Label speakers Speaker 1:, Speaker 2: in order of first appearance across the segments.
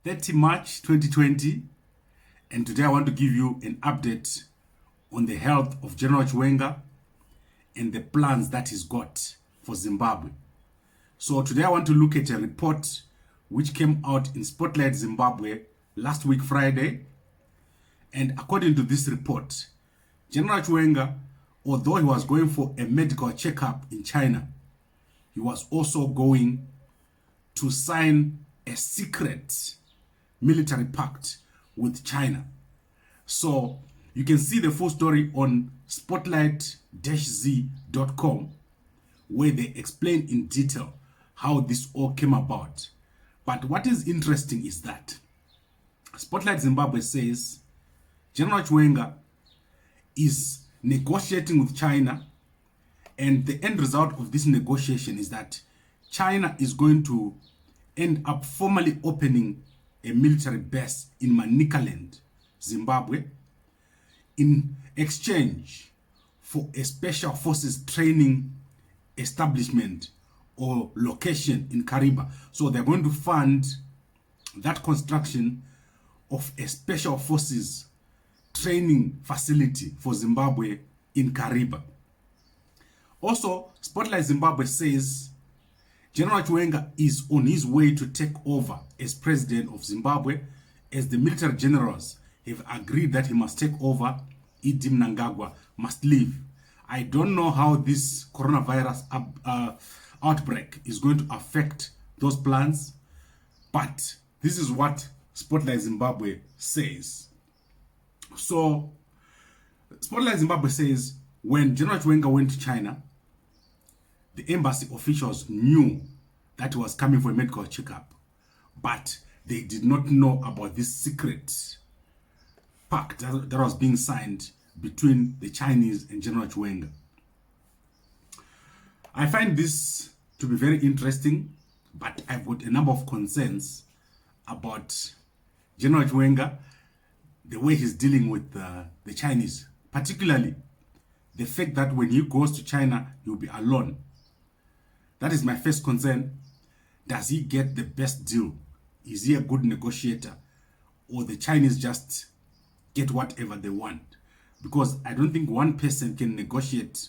Speaker 1: 30 March 2020, and today I want to give you an update on the health of General Chiwenga and the plans that he's got for Zimbabwe. So today I want to look at a report which came out in Spotlight Zimbabwe last week Friday, and according to this report, General Chiwenga, although he was going for a medical checkup in China, he was also going to sign a secret military pact with China. So you can see the full story on spotlight-z.com, where they explain in detail how this all came about. But what is interesting is that Spotlight Zimbabwe says General Chiwenga is negotiating with China, and the end result of this negotiation is that China is going to end up formally opening a military base in Manicaland, Zimbabwe, in exchange for a special forces training establishment or location in Kariba. So they're going to fund that construction of a special forces training facility for Zimbabwe in Kariba. Also, Spotlight Zimbabwe says General Chiwenga is on his way to take over as president of Zimbabwe, as the military generals have agreed that he must take over. Idi Mnangagwa must leave. I don't know how this coronavirus outbreak is going to affect those plans, but this is what Spotlight Zimbabwe says. So, Spotlight Zimbabwe says when General Chiwenga went to China, the embassy officials knew that he was coming for a medical checkup, but they did not know about this secret pact that was being signed between the Chinese and General Chiwenga. I find this to be very interesting, but I've got a number of concerns about General Chiwenga, the way he's dealing with the Chinese, particularly the fact that when he goes to China, he'll be alone. That is my first concern. Does he get the best deal? Is he a good negotiator? Or the Chinese just get whatever they want? Because I don't think one person can negotiate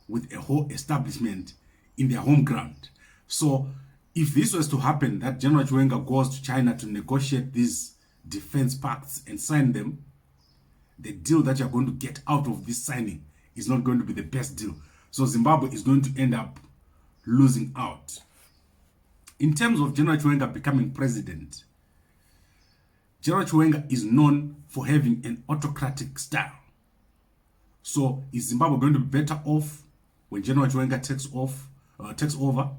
Speaker 1: with a whole establishment in their home ground. So if this was to happen, that General Chiwenga goes to China to negotiate these defense pacts and sign them, the deal that you're going to get out of this signing is not going to be the best deal. So Zimbabwe is going to end up losing out. In terms of General Chiwenga becoming president, General Chiwenga is known for having an autocratic style. So is Zimbabwe going to be better off when General Chiwenga takes over?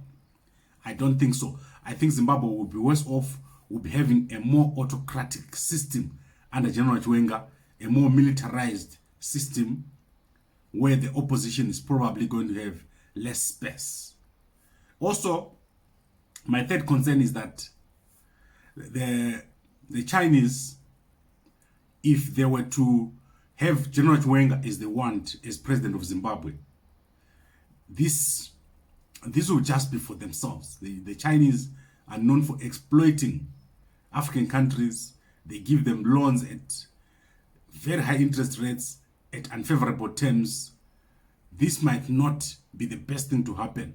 Speaker 1: I don't think so. I think Zimbabwe will be worse off, will be having a more autocratic system under General Chiwenga, a more militarized system where the opposition is probably going to have less space. Also, my third concern is that the Chinese, if they were to have General Chiwenga as they want as president of Zimbabwe, this will just be for themselves. The Chinese are known for exploiting African countries. They give them loans at very high interest rates at unfavorable terms. This might not be the best thing to happen.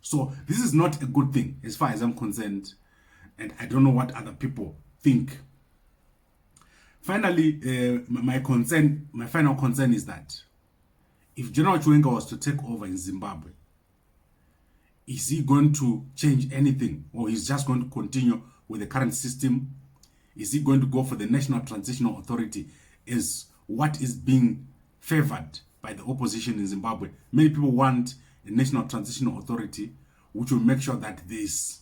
Speaker 1: So this is not a good thing as far as I'm concerned, and I don't know what other people think. Finally, my final concern is that if General Chiwenga was to take over in Zimbabwe, is he going to change anything, or is just going to continue with the current system? Is he going to go for the National Transitional Authority as what is being favored by the opposition in Zimbabwe? Many people want a National Transitional Authority which will make sure that there's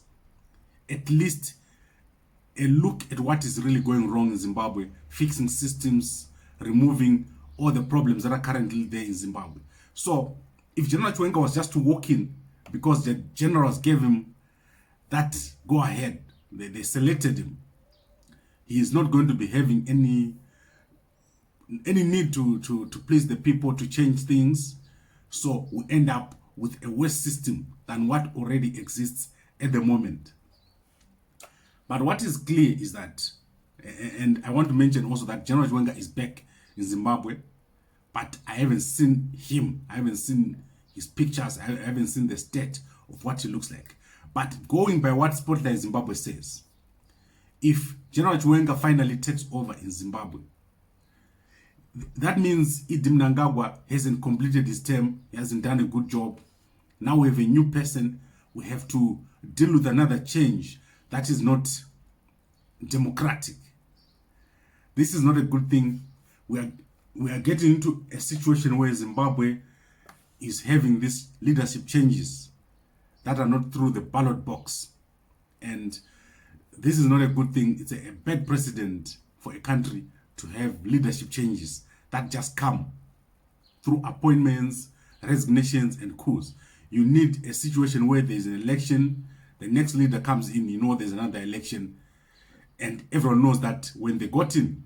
Speaker 1: at least a look at what is really going wrong in Zimbabwe, fixing systems, removing all the problems that are currently there in Zimbabwe. So if General Chiwenga was just to walk in because the generals gave him that go ahead, they selected him, he is not going to be having any need to please the people, to change things. So we end up with a worse system than what already exists at the moment. But what is clear is that, and I want to mention also that General Chiwenga is back in Zimbabwe, but I haven't seen him. I haven't seen his pictures. I haven't seen the state of what he looks like. But going by what Spotlight Zimbabwe says, if General Chiwenga finally takes over in Zimbabwe, that means Idi Mnangagwa hasn't completed his term. He hasn't done a good job. Now we have a new person. We have to deal with another change that is not democratic. This is not a good thing. We are getting into a situation where Zimbabwe is having these leadership changes that are not through the ballot box. And this is not a good thing. It's a bad precedent for a country to have leadership changes that just come through appointments, resignations, and coups. You need a situation where there's an election, the next leader comes in, you know there's another election, and everyone knows that when they got in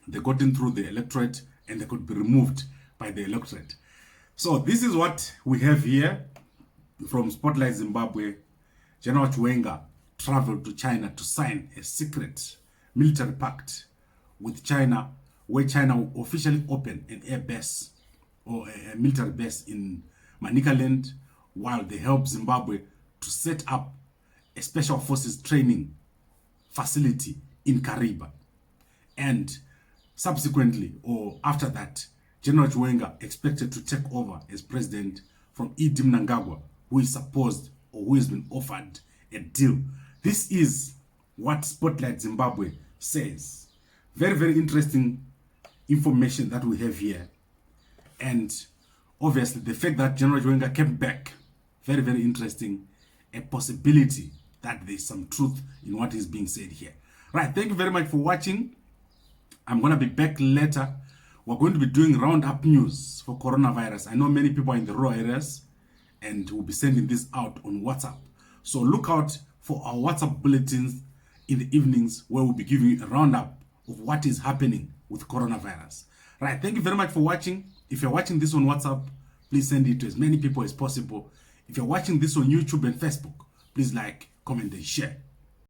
Speaker 1: through the electorate, and they could be removed by the electorate. So this is what we have here from Spotlight Zimbabwe. General Chiwenga traveled to China to sign a secret military pact with China, where China will officially open an air base or a military base in Manicaland, while they help Zimbabwe to set up a special forces training facility in Kariba. And subsequently, or after that, General Chiwenga expected to take over as president from Idi Mnangagwa, who is supposed or who has been offered a deal. This is what Spotlight Zimbabwe says. Very, very interesting information that we have here. And obviously, the fact that General Chiwenga came back, very, very interesting. A possibility that there's some truth in what is being said here. Right, thank you very much for watching. I'm going to be back later. We're going to be doing roundup news for coronavirus. I know many people are in the rural areas, and we'll be sending this out on WhatsApp. So look out for our WhatsApp bulletins in the evenings, where we'll be giving you a roundup of what is happening with coronavirus. Right, thank you very much for watching. If you're watching this on WhatsApp, please send it to as many people as possible. If you're watching this on YouTube and Facebook, please like, comment, and share.